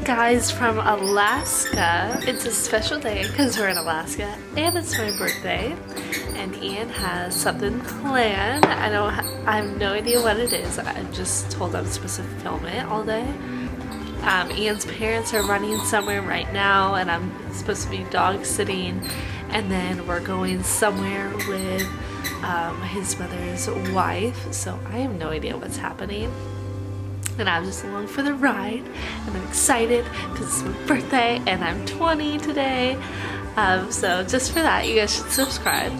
guys from Alaska. It's a special day because we're in Alaska and it's my birthday, and Ian has something planned. I have no idea what it is. I'm just told I'm supposed to film it all day. Ian's parents are running somewhere right now and I'm supposed to be dog sitting, and then we're going somewhere with his mother's wife, so I have no idea what's happening. And I'm just along for the ride, and I'm excited because it's my birthday and I'm 20 today. So just for that, you guys should subscribe.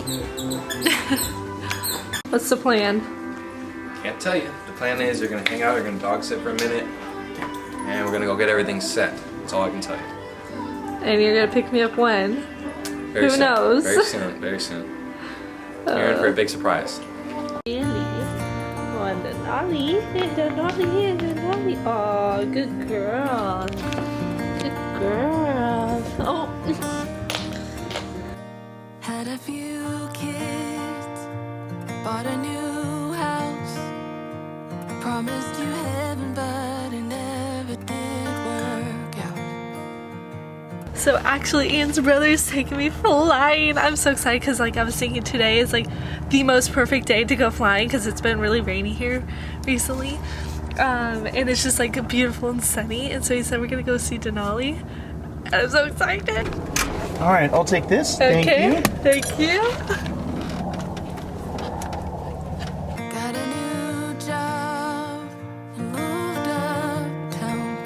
What's the plan? Can't tell you. The plan is you're gonna hang out, you're gonna dog sit for a minute, and we're gonna go get everything set. That's all I can tell you. And you're gonna pick me up when? Very Who soon. knows? Very soon, very soon. You're in for a big surprise. Oh, good girl. Good girl. Oh. Had a few kids, bought a new house, promised you heaven, but it never did work out. So actually Ian's brother is taking me flying. I'm so excited because like I was thinking today is like the most perfect day to go flying because it's been really rainy here recently. And it's just like beautiful and sunny, and so he said we're gonna go see Denali, and I'm so excited. All right, I'll take this. Okay, Thank you. thank you. Got a new job and moved uptown.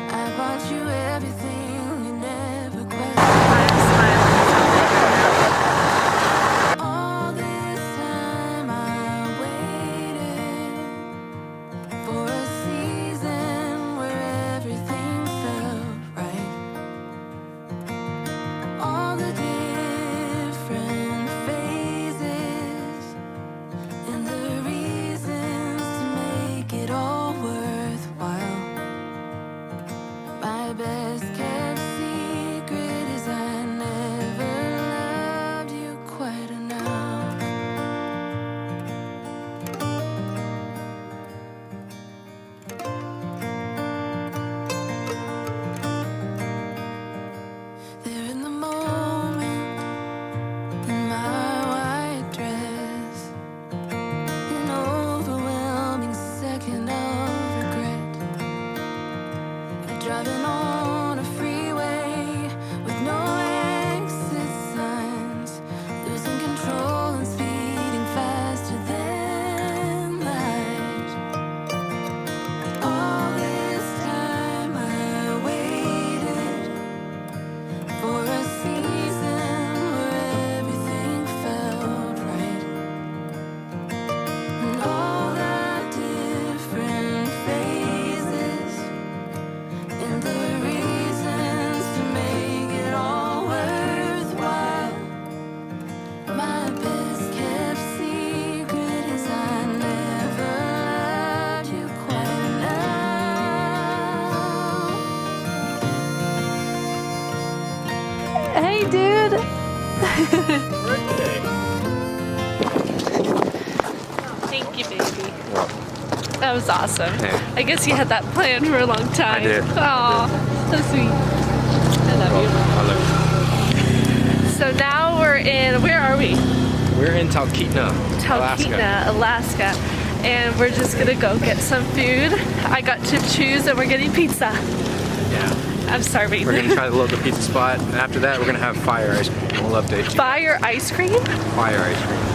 I bought you everything you never questioned. All this time I waited for a season where everything felt right. All the different phases and the reasons to make it all worthwhile. My best kept secret is I never loved you quite enough. There in the moment, in my white dress, an overwhelming second of regret. You're driving on a freeway with no exit signs, losing control and speeding faster than light. All this time I waited for a season where everything felt right. And all the different phases and the reasons to make it all worthwhile. My best kept secret is I never loved you quite enough. Hey, dude. Thank you, baby. That was awesome. Yeah. I guess you had that planned for a long time. I did. Aw, so sweet. I love you. So now we're in, where are we? We're in Talkeetna, Talkeetna, Alaska. And we're just gonna go get some food. I got to choose and we're getting pizza. Yeah. I'm starving. We're gonna try the local pizza spot, and after that we're gonna have fire ice cream. We'll update you. Fire ice cream? Fire ice cream.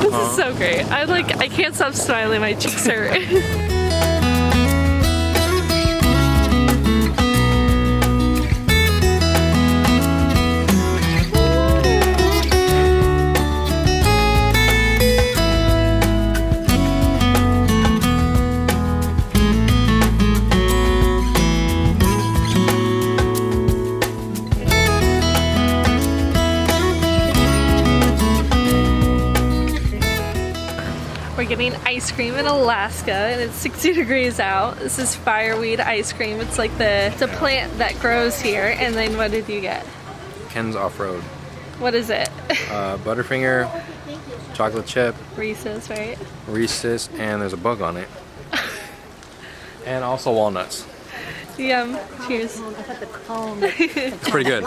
This is so great. I can't stop smiling, my cheeks hurt. We're getting ice cream in Alaska and it's 60 degrees out. This is fireweed ice cream. It's like it's a plant that grows here. And then what did you get? Ken's Off-Road. What is it? Butterfinger, chocolate chip, Reese's, right? Reese's, and there's a bug on it. And also walnuts. Yum. Cheers. It's pretty good.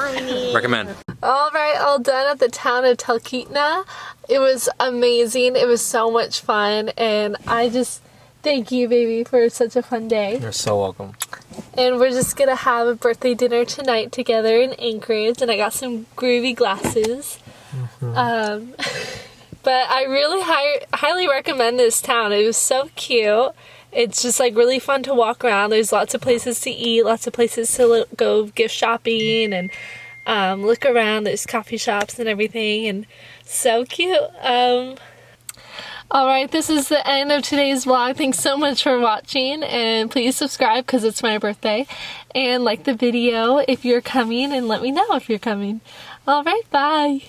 Recommend. Alright, all done at the town of Talkeetna. It was amazing. It was so much fun, and I just thank you, baby, for such a fun day. You're so welcome. And we're just gonna have a birthday dinner tonight together in Anchorage, and I got some groovy glasses. But I really highly recommend this town. It was so cute. It's just like really fun to walk around. There's lots of places to eat, lots of places to go gift shopping and look around. There's coffee shops and everything, and so cute. Alright, this is the end of today's vlog. Thanks so much for watching, and please subscribe because it's my birthday, and like the video if you're coming, and let me know if you're coming. Alright, bye!